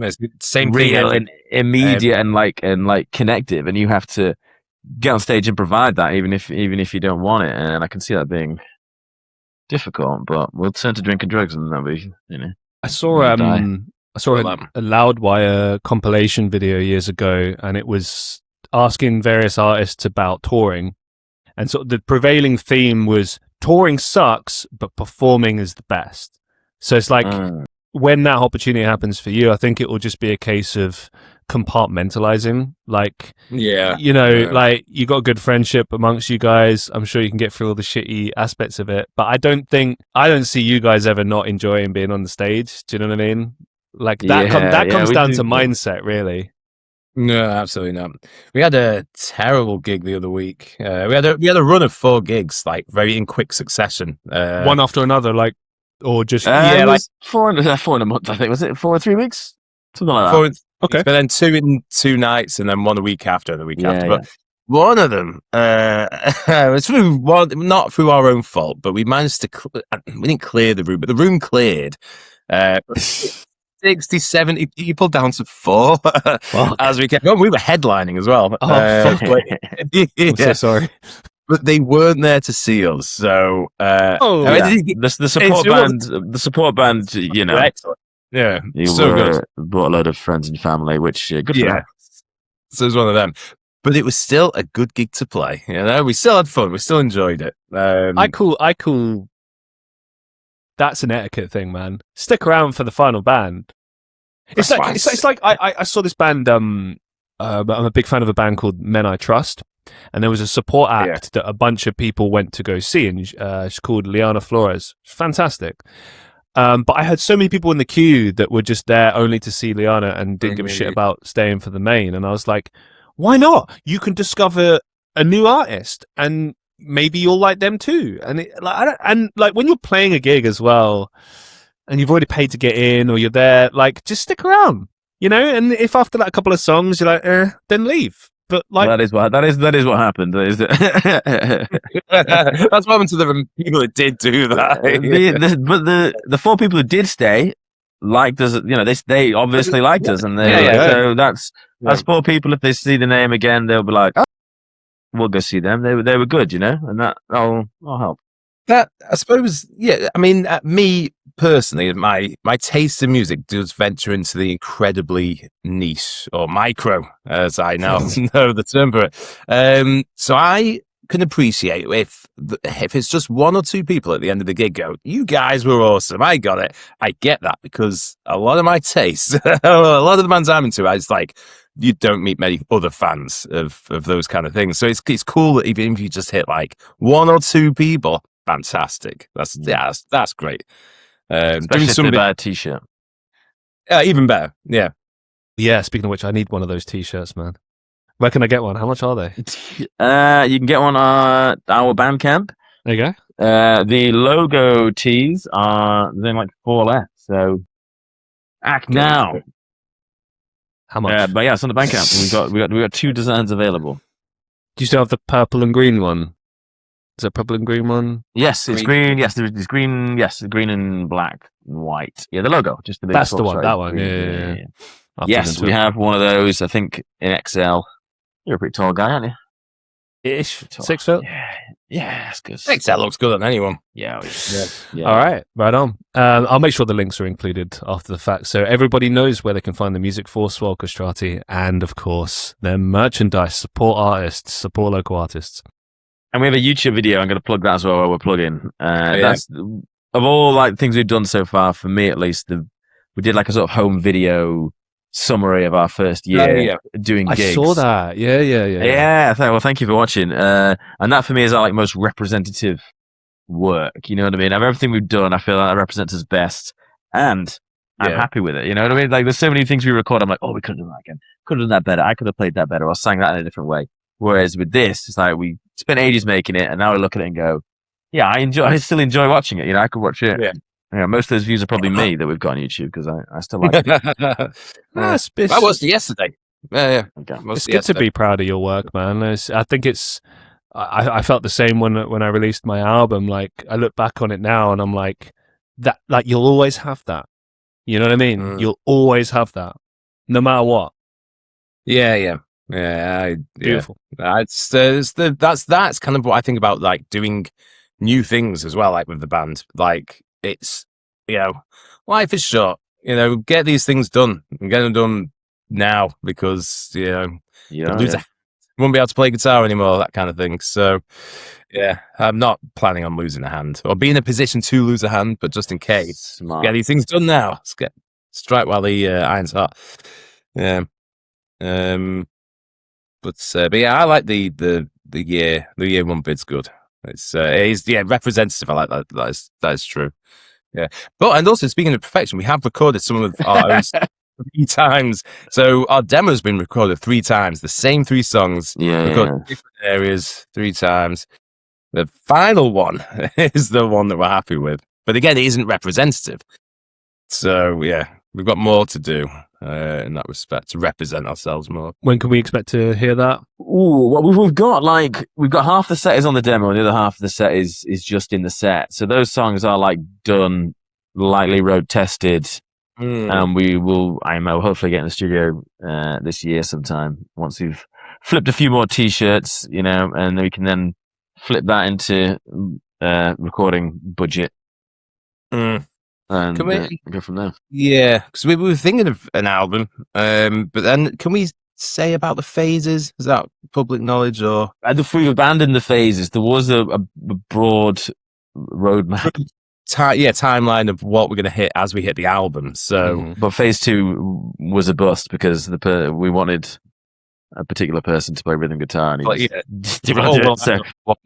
S4: same
S5: real
S4: thing,
S5: and immediate and like connective, and you have to get on stage and provide that, even if you don't want it. And I can see that being difficult. But we'll turn to drink and drugs, and that'll be, you know.
S2: I saw a Loudwire compilation video years ago, and it was asking various artists about touring. And so the prevailing theme was touring sucks, but performing is the best. So it's like when that opportunity happens for you, I think it will just be a case of compartmentalizing. Like, you know, like you got a good friendship amongst you guys. I'm sure you can get through all the shitty aspects of it. But I don't see you guys ever not enjoying being on the stage. Do you know what I mean? Like that comes down to mindset, really.
S4: No, absolutely not. We had a terrible gig the other week. We had a run of 4 gigs, like very in quick succession,
S2: one after another, like, or just
S5: like 4 in a month. I think, was it 4 or 3 weeks, something like that.
S2: Okay,
S4: but then 2 in 2 nights, and then 1 a week after, and the week after. But one of them, it's not through our own fault, but we managed to. We didn't clear the room, but the room cleared. 60, 70 people down to 4 as we kept going. We were headlining as well.
S2: I'm so sorry.
S4: But they weren't there to see us. So
S5: the support band, you know.
S4: Yeah.
S5: Good. Brought a load of friends and family, which good for them.
S4: So it was one of them. But it was still a good gig to play. You know, we still had fun. We still enjoyed it.
S2: I call that's an etiquette thing, man. Stick around for the final band. It's like I saw this band. I'm a big fan of a band called Men I Trust, and there was a support act that a bunch of people went to go see, and she's called Liana Flores. Fantastic. But I had so many people in the queue that were just there only to see Liana and didn't give a shit about staying for the main. And I was like, why not? You can discover a new artist, and maybe you'll like them too. And when you're playing a gig as well, and you've already paid to get in, or you're there, like, just stick around, And if after like a couple of songs you're like, then leave. But like
S5: that is what happened. That is
S4: That's what happened to the people that did do that.
S5: But the 4 people who did stay liked us. They obviously liked us, and so that's 4 people. If they see the name again, they'll be like, "Oh, we'll go see them." They were good, and that'll help.
S4: That, I suppose, yeah. I mean, me personally, my taste in music does venture into the incredibly niche or micro, as I now know the term for it. So I can appreciate if it's just 1 or 2 people at the end of the gig go, "You guys were awesome. I got it." I get that, because a lot of my taste, a lot of the bands I'm into, it's like you don't meet many other fans of those kind of things. So it's cool that even if you just hit like 1 or 2 people. Fantastic. That's great.
S5: Especially if they buy a t-shirt.
S4: Even better. Yeah.
S2: Yeah. Speaking of which, I need one of those t-shirts, man. Where can I get one? How much are they?
S5: You can get one on our Bandcamp.
S2: There you go.
S5: The logo tees are like 4 left. So act now.
S2: How much?
S5: But yeah, it's on the Bandcamp. We got 2 designs available.
S2: Do you still have the purple and green one? Is it purple and green one?
S5: Yes, it's green. Yes, there's green. Yes, green and black and white. Yeah, the logo. Just the big.
S2: That's the one. That one. Yeah.
S5: Yes, we have one of those. I think in XL. You're a pretty tall guy, aren't you?
S2: Ish. 6 foot.
S5: Yeah, that's good.
S4: XL looks good on anyone.
S5: Yeah.
S2: All right, right on. I'll make sure the links are included after the fact, so everybody knows where they can find the music for Swole Castrati, and of course their merchandise. Support artists. Support local artists.
S5: And we have a YouTube video. I'm going to plug that as well while we're plugging. That's of all like things we've done so far, for me at least. We did like a sort of home video summary of our first year doing gigs.
S2: I saw that. Yeah.
S5: Thank you for watching. And that for me is our like most representative work. You know what I mean? Of everything we've done, I feel like that represents us best, and I'm happy with it. You know what I mean? Like there's so many things we record. I'm like, oh, we could have done that again. Could have done that better. I could have played that better, or sang that in a different way. Whereas with this, it's like we spent ages making it, and now we look at it and go, yeah, I still enjoy watching it. I could watch it. Yeah. Most of those views are probably me that we've got on YouTube, because I still like it.
S4: I watched it yesterday. Yeah.
S2: Okay. It's good to be proud of your work, man. I think I felt the same when I released my album. Like I look back on it now, and I'm like, that. Like you'll always have that. You know what I mean? You'll always have that, no matter what.
S4: Yeah.
S2: Beautiful.
S4: That's kind of what I think about, like doing new things as well, like with the band. Like it's life is short. Get these things done and get them done now, because won't be able to play guitar anymore, that kind of thing. So I'm not planning on losing a hand or be in a position to lose a hand, but just in case, get these things done now. Strike while the iron's hot. Yeah. But yeah, I like the year 1 bit's good. It's representative. I like that. That is true. Yeah. But and also, speaking of perfection, we have recorded some of our own 3 times. So our demo's been recorded 3 times, the same 3 songs. Recorded different areas 3 times. The final one is the one that we're happy with. But again, it isn't representative. So yeah, we've got more to do in that respect to represent ourselves more.
S2: When can we expect to hear that?
S5: Ooh, well, we've got half the set is on the demo, and the other half of the set is just in the set. So those songs are like done, lightly road tested, and we will. I'm hopefully get in the studio this year sometime, once we've flipped a few more t-shirts, and then we can then flip that into recording budget. And
S4: can we
S5: go from there?
S4: Yeah, because we were thinking of an album, but then can we say about the phases? Is that public knowledge, or
S5: if we've abandoned the phases? There was a broad roadmap,
S4: timeline of what we're going to hit as we hit the album. So,
S5: but phase 2 was a bust because we wanted a particular person to play rhythm guitar, and one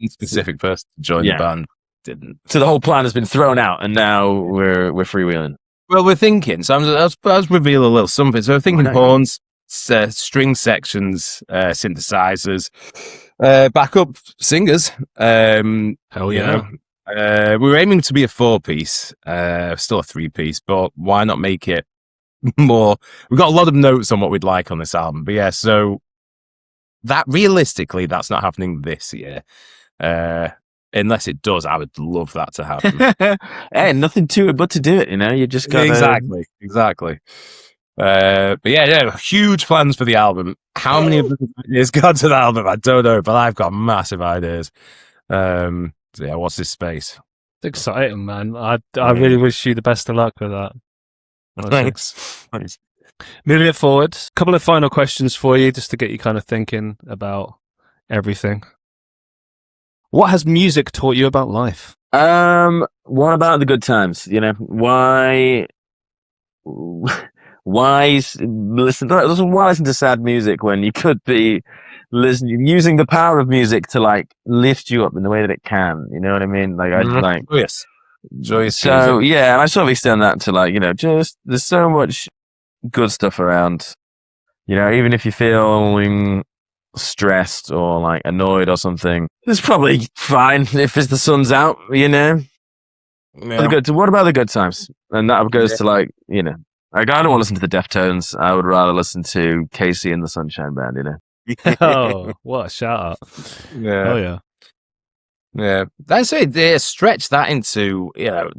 S4: specific person to join the band. Didn't.
S5: So the whole plan has been thrown out, and now we're freewheeling.
S4: Well, we're thinking. So I'll reveal a little something. So we're thinking horns, string sections, synthesizers, Backup singers.
S2: Hell yeah.
S4: We were aiming to be a 4-piece, still a 3-piece, but why not make it more? We've got a lot of notes on what we'd like on this album, but yeah, so that realistically, that's not happening this year. Unless it does, I would love that to happen.
S5: Hey, nothing to it but to do it, you just got
S4: Exactly. But yeah, huge plans for the album. How many of them ideas got to the album? I don't know, but I've got massive ideas. So yeah, what's this space?
S2: It's exciting, man. I really wish you the best of luck with that.
S4: Thanks.
S2: Moving it forward, a couple of final questions for you, just to get you kind of thinking about everything. What has music taught you about life?
S5: What about the good times? Why listen to sad music when you could be using the power of music to like lift you up in the way that it can? You know what I mean? Like
S4: Joyous.
S5: So music. Yeah, and I sort of extend that to just there's so much good stuff around. Even if you're feeling stressed or like annoyed or something, it's probably fine if the sun's out. Yeah. What about the good times? And that goes to I don't want to listen to the Deftones. I would rather listen to Casey and the Sunshine Band.
S2: Oh, what a shout out!
S4: Yeah.
S2: Oh yeah.
S4: Yeah, that's it. They stretch that into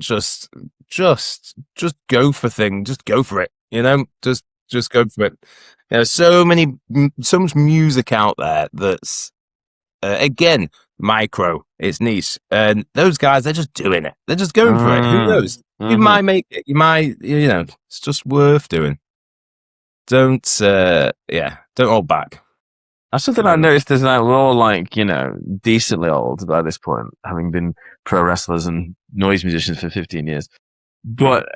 S4: just go for things, just go for it. Just go for it. There's so much music out there that's again micro. It's niche, and those guys, they're just doing it. They're just going for it. Who knows? You might make it. You might, it's just worth doing. Don't hold back.
S5: That's something I noticed is that we're all decently old by this point, having been pro wrestlers and noise musicians for 15 years. But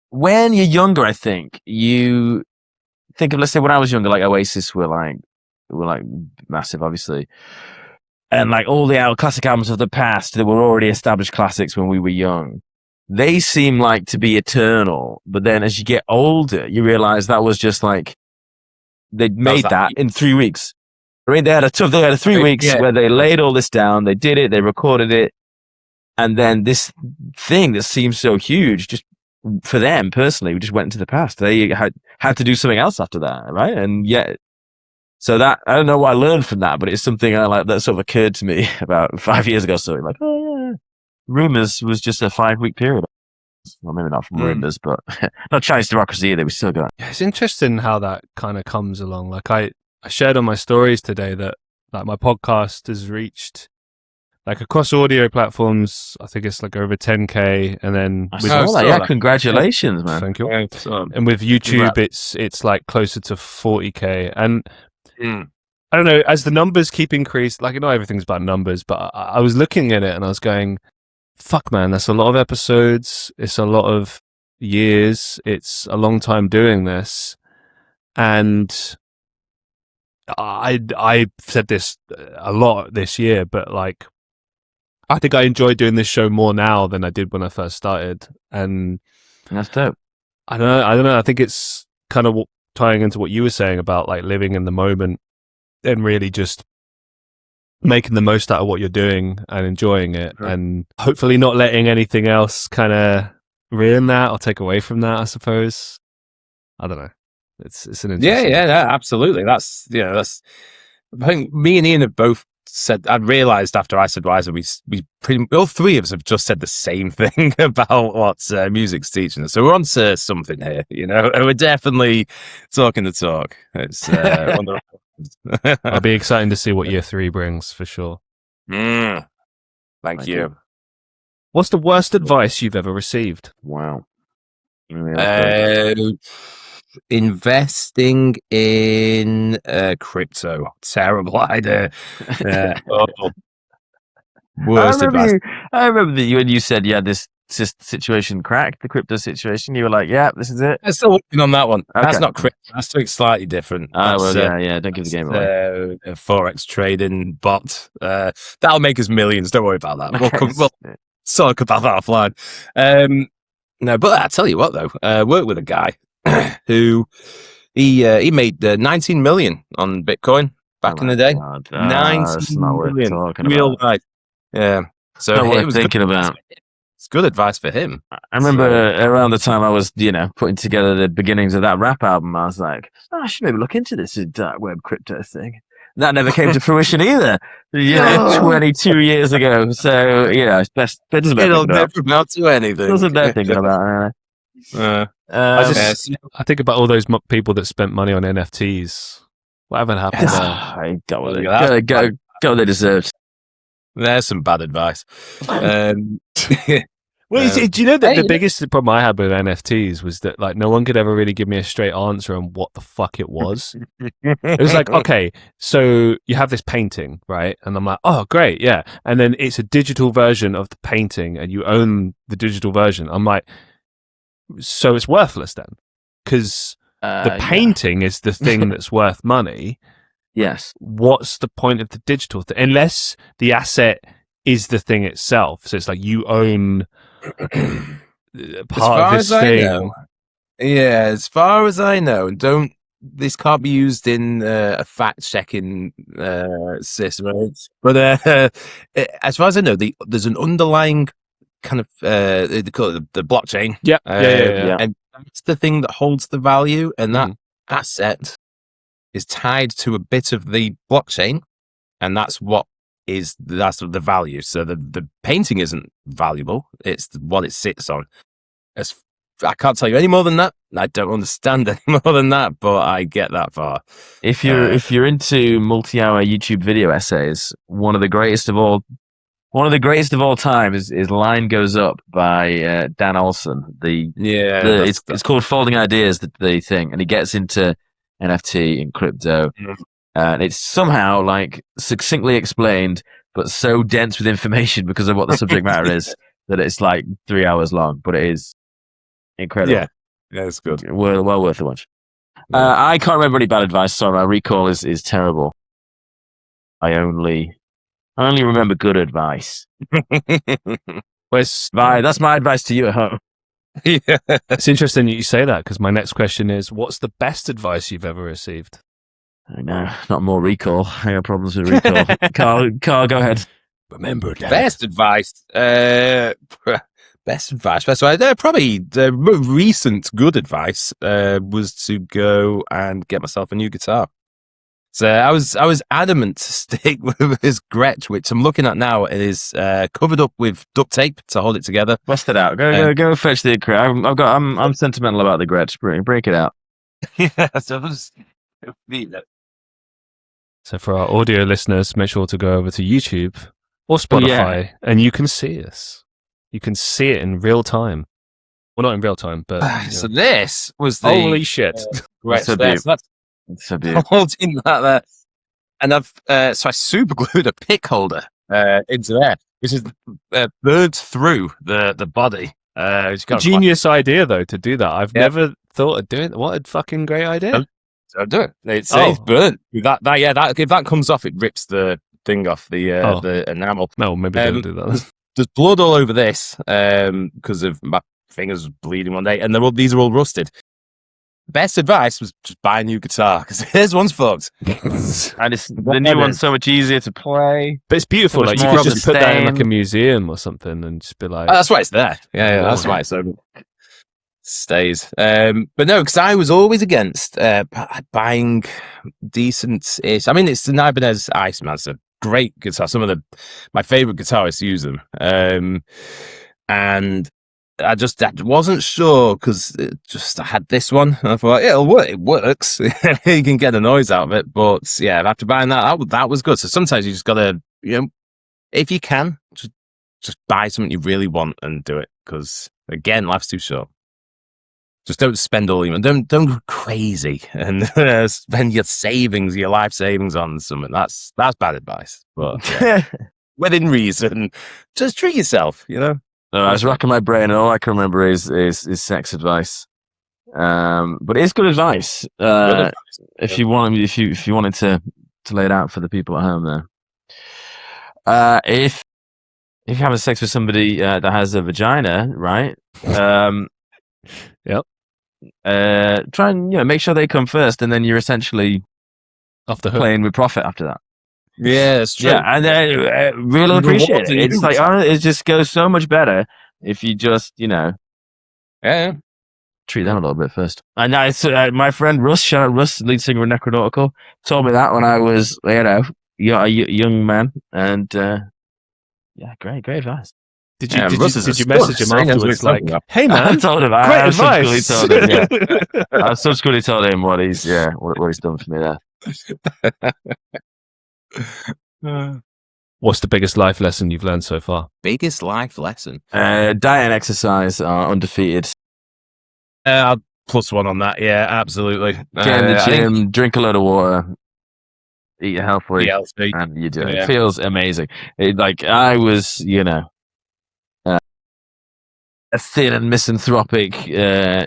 S5: when you're younger, I think you think of, let's say when I was younger, like Oasis were massive, obviously. And all the classic albums of the past that were already established classics when we were young, they seem to be eternal. But then as you get older, you realize that was just they made that in 3 weeks. I mean, they had 3 weeks where they laid all this down, they did it, they recorded it, and then this thing that seems so huge, just for them personally, we just went into the past. They had to do something else after that, right? And yet, so that I don't know what I learned from that, but it's something that sort of occurred to me about 5 years ago. So Rumours was just a 5-week period. Well, maybe not from Rumours, but not Chinese Democracy either. We still got.
S2: Yeah, it's interesting how that kind of comes along. I shared on my stories today that my podcast has reached across audio platforms. I think it's over 10K, and then
S5: congratulations, man!
S2: Thank you. And with YouTube, it's closer to 40K, and I don't know. As the numbers keep increasing, not everything's about numbers, but I was looking at it and I was going, fuck, man, that's a lot of episodes. It's a lot of years. It's a long time doing this. And I said this a lot this year, but I think I enjoy doing this show more now than I did when I first started. And
S5: that's dope.
S2: I don't know. I think it's kind of tying into what you were saying about living in the moment and really just making the most out of what you're doing and enjoying it, and hopefully not letting anything else kind of ruin that or take away from that, I suppose. I don't know. It's an interesting...
S4: Yeah, absolutely. That's I think me and Ian have both said, I realised after I said Wiser, we all three of us have just said the same thing about what music's teaching us. So we're on to something here, and we're definitely talking the talk. It's
S2: I'll be excited to see what year 3 brings for sure.
S4: Thank you.
S2: What's the worst advice you've ever received?
S5: Wow.
S4: Investing in crypto. Terrible idea. Worst advice.
S5: I remember that when you said this situation cracked, the crypto situation, you were like, yeah, this is it.
S4: I'm still working on that one. Okay. That's not crypto. That's something slightly different.
S5: Don't give the game away.
S4: A Forex trading bot. That'll make us millions. Don't worry about that. We'll talk about that offline. No, but I tell you what though, worked with a guy who he made 19 million on Bitcoin. back in the day.
S5: God,
S4: 19
S5: that's not worth
S4: million
S5: talking
S4: real
S5: about.
S4: life. Yeah. So
S5: Not
S4: it
S5: worth
S4: was
S5: thinking about.
S4: It's good advice for him.
S5: I remember around the time I was, putting together the beginnings of that rap album, I was like, I should maybe look into this dark web crypto thing. That never came to fruition either. 22 years ago. So, it's best. It doesn't
S4: It'll never amount to anything.
S5: Doesn't bear thinking about it.
S2: I think about all those people that spent money on NFTs. Whatever happened there?
S5: I got what they deserved.
S4: There's some bad advice.
S2: Well, do you know that the biggest problem I had with NFTs was that no one could ever really give me a straight answer on what the fuck it was. It was like, okay, so you have this painting, right? And I'm like, oh, great, yeah. And then it's a digital version of the painting, and you own the digital version. I'm like, so it's worthless then, because the painting is the thing that's worth money.
S5: Yes.
S2: What's the point of the digital thing? Unless the asset is the thing itself. So it's like you own part of this thing.
S4: As far as I know, this can't be used in a fact-checking system. Right? But as far as I know, there's an underlying kind of they call it the blockchain.
S2: Yeah.
S4: And that's the thing that holds the value, and that asset is tied to a bit of the blockchain, and that's the value. So the painting isn't valuable; it's what it sits on. I can't tell you any more than that. I don't understand any more than that, but I get that far.
S5: If you're into multi-hour YouTube video essays, one of the greatest of all time is Line Goes Up by Dan Olson. It's called Folding Ideas, the thing, and he gets into NFT and crypto, and it's somehow succinctly explained, but so dense with information because of what the subject matter is that it's 3 hours long, but it is incredible.
S4: Yeah, it's good.
S5: Well worth a watch. I can't remember any bad advice. Sorry, my recall is terrible. I only remember good advice. That's my advice to you at home.
S2: Yeah. It's interesting that you say that, because my next question is, what's the best advice you've ever received?
S5: I know, not more recall. I have problems with recall. Carl, go ahead.
S2: Remember that.
S4: Best advice. So probably the recent good advice was to go and get myself a new guitar. So I was adamant to stick with this Gretsch, which I'm looking at now. It is covered up with duct tape to hold it together.
S5: Bust it out. Go fetch the Gretsch. I'm sentimental about the Gretsch. Break it out.
S4: Yeah.
S2: So for our audio listeners, make sure to go over to YouTube or Spotify, and you can see us. You can see it in real time. Well, not in real time, but
S4: so this was the
S2: holy shit.
S4: Gretsch.
S5: So beautiful.
S4: Holding that there, and so I super glued a pick holder into there, which is burnt through the body.
S2: Genius idea though to do that. I've never thought of doing it. What a fucking great idea!
S4: I'll do it. It's burnt. That if that comes off, it rips the thing off the enamel.
S2: No, maybe don't do that.
S4: There's blood all over this because of my fingers bleeding one day, and these are all rusted. Best advice was just buy a new guitar, because this one's fucked.
S5: And the new one's so much easier to play.
S2: But it's beautiful. You could just put that in a museum or something and just be like...
S4: Oh, that's why it's there. Yeah, that's why it stays. But no, because I was always against buying decent-ish... I mean, it's the Ibanez Iceman. It's a great guitar. Some of my favourite guitarists use them. And... I wasn't sure, because I had this one and I thought it'll work. It works. You can get the noise out of it, but after buying that was good. So sometimes you just gotta, if you can, just buy something you really want and do it, because again, life's too short. Just don't spend all don't go crazy and spend your life savings on something. That's bad advice. But within reason, just treat yourself.
S5: No, I was racking my brain, and all I can remember is sex advice. But it is good advice. If you wanted to lay it out for the people at home there. If you're having sex with somebody that has a vagina, right?
S2: Yep.
S5: Try and make sure they come first, and then you're essentially
S2: Off the hook.
S5: playing with profit after that.
S4: Yeah, that's true.
S5: Yeah, and I really appreciate it. It's like it just goes so much better if you just
S4: Yeah.
S5: treat them a little bit first. And my friend Russ, shout out Russ, lead singer of Necronautical, told me that when I was a young man, and great advice.
S2: Did you message him afterwards like, hey man,
S5: I told him.
S2: Great advice.
S5: I subsequently told him what he's done for me there.
S2: What's the biggest life lesson you've learned so far?
S4: Biggest life lesson?
S5: Diet and exercise are undefeated.
S4: I'll +1 on that. Yeah, absolutely.
S5: Get in the gym, drink a lot of water, eat healthily, and you do it. It feels amazing. I was, a thin and misanthropic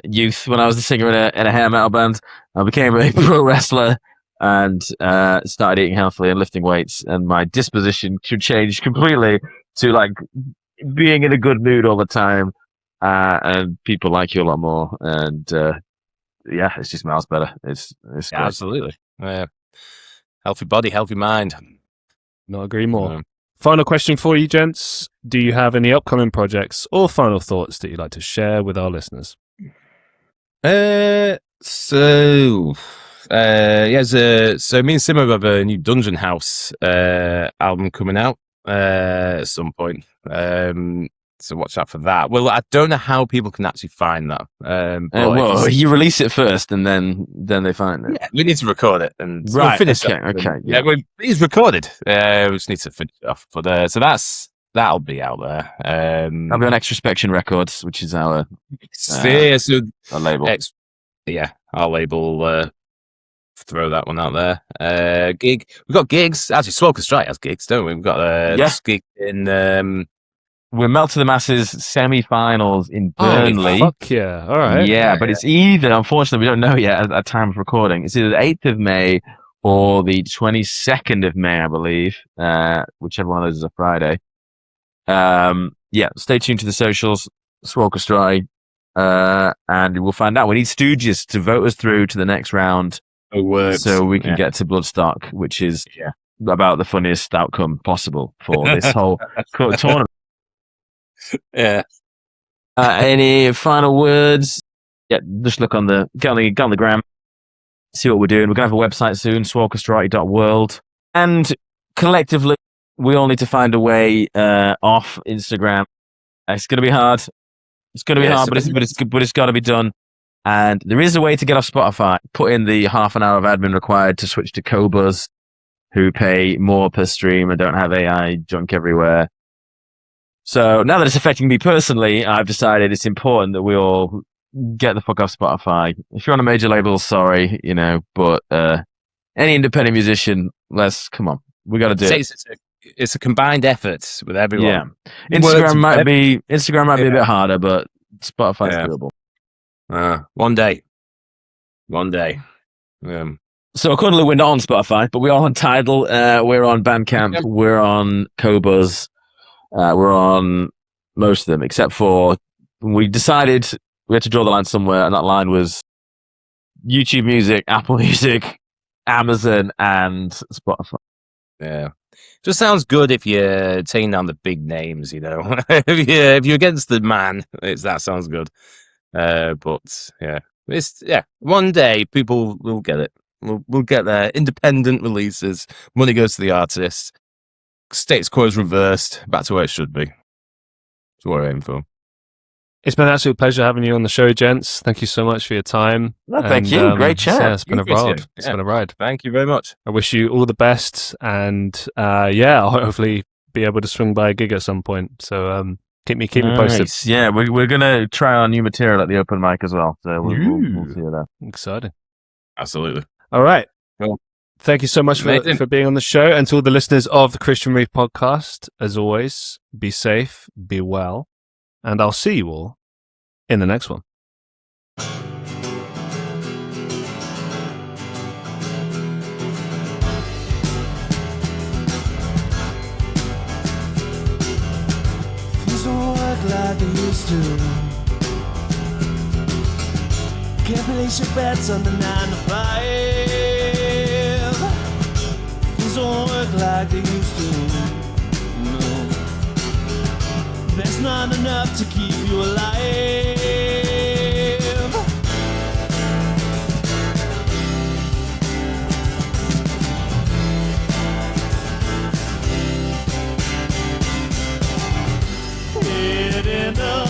S5: youth when I was the singer in a hair metal band. I became a pro wrestler and started eating healthily and lifting weights, and my disposition changed completely to being in a good mood all the time, and people like you a lot more, and it just smells better. It's great.
S4: Absolutely. Healthy body, healthy mind.
S2: Not agree more. Final question for you, gents. Do you have any upcoming projects or final thoughts that you'd like to share with our listeners?
S4: So me and Simmer have a new Dungeon House album coming out at some point. So watch out for that. Well, I don't know how people can actually find that.
S5: You release it first, and then they find it.
S4: Yeah, we need to record it and
S5: finish it.
S4: Okay. Yeah, it's recorded. We just need to finish it off. But so that'll be out there.
S5: I'll be on Extrospection Records, which is our label.
S4: Our label. Throw that one out there. Gig. We've got gigs. Actually, Swole Castrati has gigs, don't we? We've got this gig in.
S5: We're Melt to the Masses semi-finals in Burnley.
S2: Oh, fuck yeah. All right.
S5: Yeah, but it's either, unfortunately, we don't know yet at time of recording. It's either the 8th of May or the 22nd of May, I believe. Whichever one of those is a Friday. Stay tuned to the socials, Swole Castrati, and we'll find out. We need Stooges to vote us through to the next round so we can get to Bloodstock, which is about the funniest outcome possible for this whole tournament.
S4: Yeah.
S5: Any final words? Yeah, just look on the gram, see what we're doing. We're gonna have a website soon, swolecastrati.world, and collectively we all need to find a way off Instagram. It's gonna be hard. But it's got to be done. And there is a way to get off Spotify. Put in the half an hour of admin required to switch to Cobuzz, who pay more per stream and don't have AI junk everywhere. So now that it's affecting me personally, I've decided it's important that we all get the fuck off Spotify. If you're on a major label, sorry, but any independent musician, come on. We got to do it.
S4: It's a combined effort with everyone.
S5: Yeah. Instagram might be a bit harder, but Spotify's doable.
S4: One day.
S5: So currently we're not on Spotify, but we're on Tidal, we're on Bandcamp, we're on Cobuzz. We're on most of them, except for we decided we had to draw the line somewhere, and that line was YouTube Music, Apple Music, Amazon, and Spotify.
S4: Yeah. Just sounds good if you're taking down the big names, if you're against the man, that sounds good. One day people will get it. We'll get their independent releases. Money goes to the artists. Status quo is reversed, back to where it should be. That's what we're aiming for.
S2: It's been an absolute pleasure having you on the show, gents. Thank you so much for your time.
S5: No, thank you. Great chat.
S2: Yeah, it's been a ride. It's been a ride.
S4: Thank you very much.
S2: I wish you all the best, and I'll hopefully be able to swing by a gig at some point. So keep me posted.
S5: Yeah, we're gonna try our new material at the open mic as well. So we'll see you there.
S2: Exciting.
S4: Absolutely.
S2: All right.
S4: Cool.
S2: Thank you so much for being on the show. And to all the listeners of the Christian Reeve Podcast, as always, be safe, be well, and I'll see you all in the next one.
S1: Things don't work like they used to. Can't place your bets on the 9 to 5. things don't work like they used to. No, there's not enough to keep you alive. Head in the